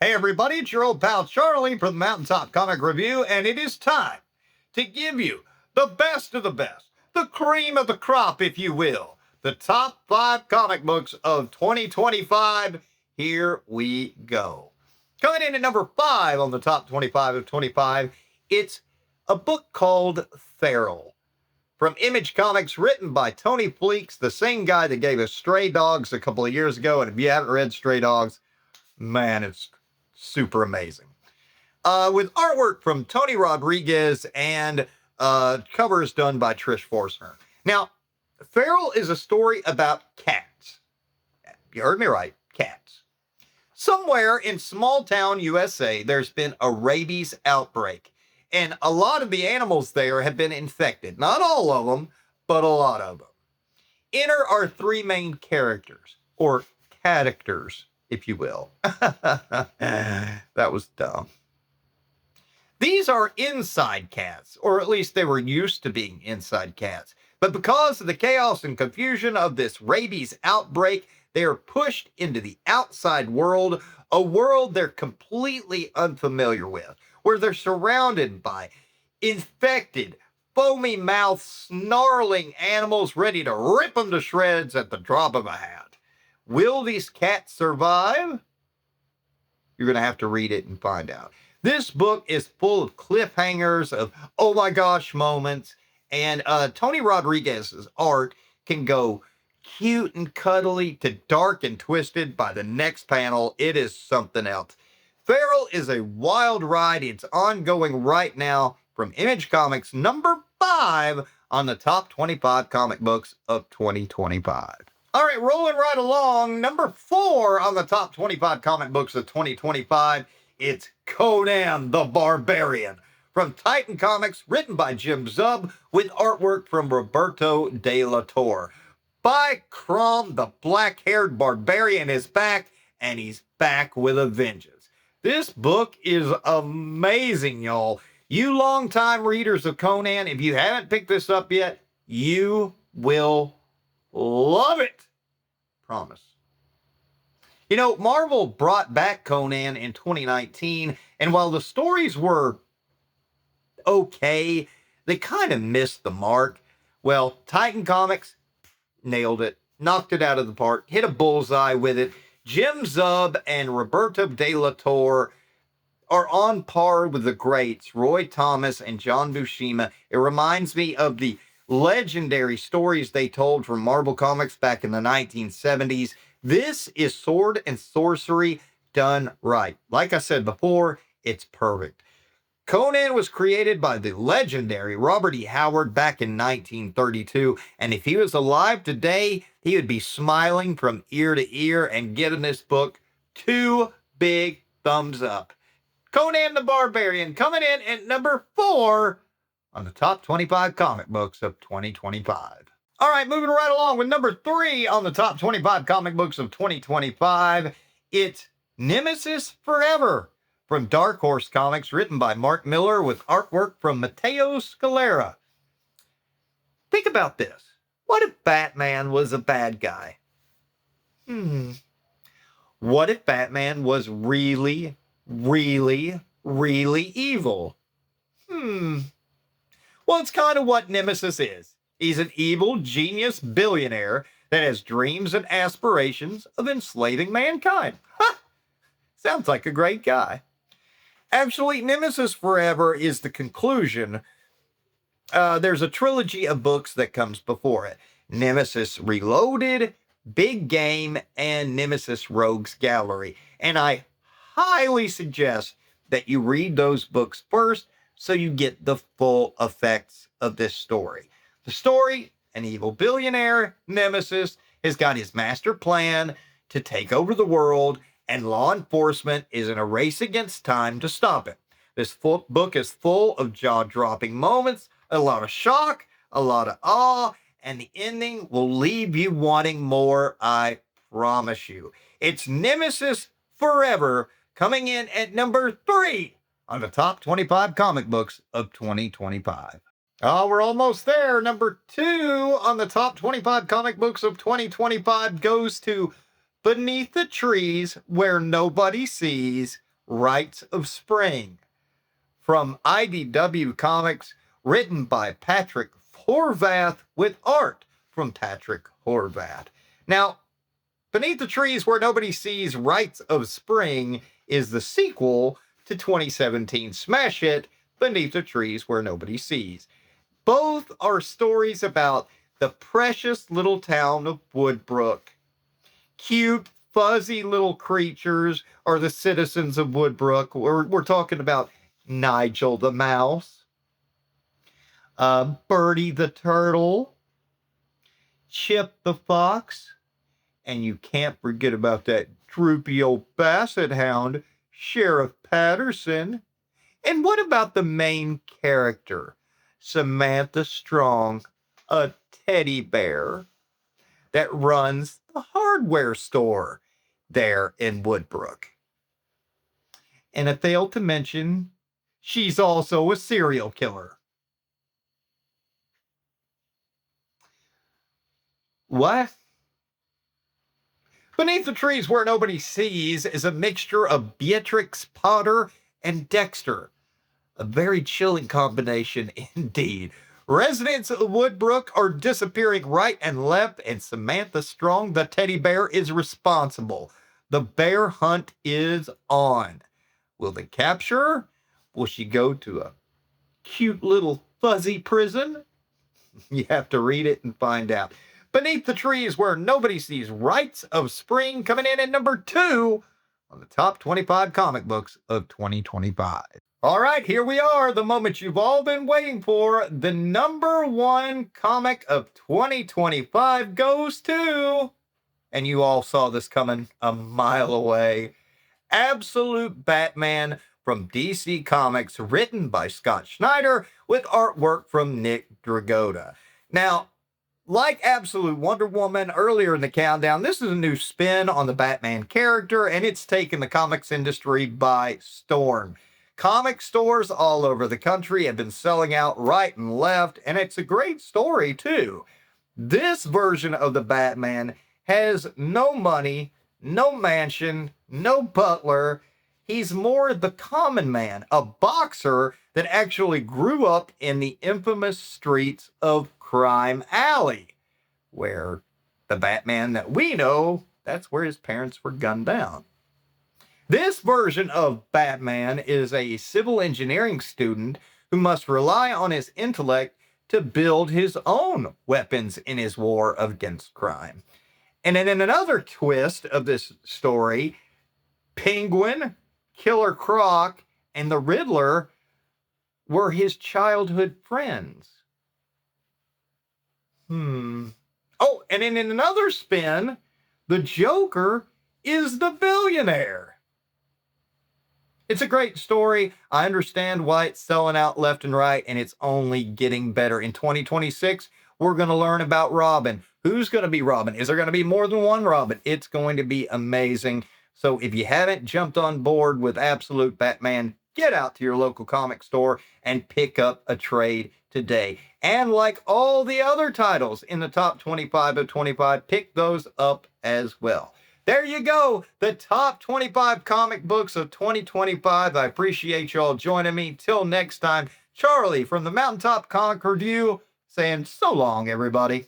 Hey everybody, it's your old pal Charlie from the Mountaintop Comic Review, and it is time to give you the best of the best, the cream of the crop, if you will, the top 5 comic books of 2025. Here we go. Coming in at number 5 on the top 25 of 25, it's a book called Feral. From Image Comics, written by Tony Fleeks, the same guy that gave us Stray Dogs a couple of years ago. And if you haven't read Stray Dogs, man, it's super amazing. With artwork from Tony Rodriguez and covers done by Trish Forstner. Now, Feral is a story about cats. You heard me right, cats. Somewhere in small town USA, there's been a rabies outbreak. And a lot of the animals there have been infected. Not all of them, but a lot of them. Enter our 3 main characters, or catactors, if you will. That was dumb. These are inside cats, or at least they were used to being inside cats. But because of the chaos and confusion of this rabies outbreak, they are pushed into the outside world, a world they're completely unfamiliar with, where they're surrounded by infected, foamy-mouthed, snarling animals ready to rip them to shreds at the drop of a hat. Will these cats survive? You're going to have to read it and find out. This book is full of cliffhangers, of oh my gosh moments, and Tony Rodriguez's art can go cute and cuddly to dark and twisted by the next panel. It is something else. Feral is a wild ride. It's ongoing right now from Image Comics, number 5 on the top 25 comic books of 2025. All right, rolling right along, number 4 on the top 25 comic books of 2025, it's Conan the Barbarian. From Titan Comics, written by Jim Zub, with artwork from Roberto De La Torre. By Crom, the black-haired barbarian is back, and he's back with a vengeance. This book is amazing, y'all. You longtime readers of Conan, if you haven't picked this up yet, you will love it. Promise. You know, Marvel brought back Conan in 2019, and while the stories were okay, they kind of missed the mark. Well, Titan Comics nailed it, knocked it out of the park, hit a bullseye with it. Jim Zub and Roberto De La Torre are on par with the greats, Roy Thomas and John Buscema. It reminds me of the legendary stories they told from Marvel Comics back in the 1970s. This is sword and sorcery done right. Like I said before, it's perfect. Conan was created by the legendary Robert E. Howard back in 1932, and if he was alive today, he would be smiling from ear to ear and giving this book 2 big thumbs up. Conan the Barbarian coming in at number 4 on the top 25 comic books of 2025. All right, moving right along with number 3 on the top 25 comic books of 2025, it's Nemesis Forever. From Dark Horse Comics, written by Mark Millar with artwork from Matteo Scalera. Think about this. What if Batman was a bad guy? What if Batman was really, really, really evil? Well, it's kind of what Nemesis is. He's an evil genius billionaire that has dreams and aspirations of enslaving mankind. Sounds like a great guy. Actually, Nemesis Forever is the conclusion. There's a trilogy of books that comes before it. Nemesis Reloaded, Big Game, and Nemesis Rogues Gallery. And I highly suggest that you read those books first so you get the full effects of this story. The story, an evil billionaire, Nemesis, has got his master plan to take over the world, and law enforcement is in a race against time to stop it. This book is full of jaw-dropping moments, a lot of shock, a lot of awe, and the ending will leave you wanting more, I promise you. It's Nemesis Forever, coming in at number 3 on the top 25 comic books of 2025. Oh, we're almost there. Number 2 on the top 25 comic books of 2025 goes to Beneath the Trees Where Nobody Sees Rites of Spring from IDW Comics, written by Patrick Horvath with art from Patrick Horvath. Now, Beneath the Trees Where Nobody Sees, Rites of Spring is the sequel to 2017 smash hit Beneath the Trees Where Nobody Sees. Both are stories about the precious little town of Woodbrook. Cute, fuzzy little creatures are the citizens of Woodbrook. We're talking about Nigel the mouse, Birdie the turtle, Chip the fox, and you can't forget about that droopy old basset hound, Sheriff Patterson. And what about the main character, Samantha Strong, a teddy bear that runs the hardware store there in Woodbrook? And I failed to mention, she's also a serial killer. What? Beneath the Trees Where Nobody Sees is a mixture of Beatrix Potter and Dexter. A very chilling combination indeed. Residents of Woodbrook are disappearing right and left, and Samantha Strong, the teddy bear, is responsible. The bear hunt is on. Will they capture her? Will she go to a cute little fuzzy prison? You have to read it and find out. Beneath the Trees Where Nobody Sees, Rites of Spring, coming in at number 2 on the top 25 comic books of 2025. All right, here we are, the moment you've all been waiting for. The number 1 comic of 2025 goes to, and you all saw this coming a mile away, Absolute Batman from DC Comics, written by Scott Snyder with artwork from Nick Dragotta. Now, like Absolute Wonder Woman earlier in the countdown, this is a new spin on the Batman character, and it's taken the comics industry by storm. Comic stores all over the country have been selling out right and left, and it's a great story, too. This version of the Batman has no money, no mansion, no butler. He's more the common man, a boxer that actually grew up in the infamous streets of Crime Alley, where the Batman that we know, that's where his parents were gunned down. This version of Batman is a civil engineering student who must rely on his intellect to build his own weapons in his war against crime. And then in another twist of this story, Penguin, Killer Croc, and the Riddler were his childhood friends. Oh, and then in another spin, the Joker is the billionaire. It's a great story. I understand why it's selling out left and right, and it's only getting better. In 2026, we're going to learn about Robin. Who's going to be Robin? Is there going to be more than one Robin? It's going to be amazing. So if you haven't jumped on board with Absolute Batman, get out to your local comic store and pick up a trade today. And like all the other titles in the top 25 of 25, pick those up as well. There you go, the top 25 comic books of 2025. I appreciate y'all joining me. Till next time, Charlie from the Mountaintop Comic Review saying so long, everybody.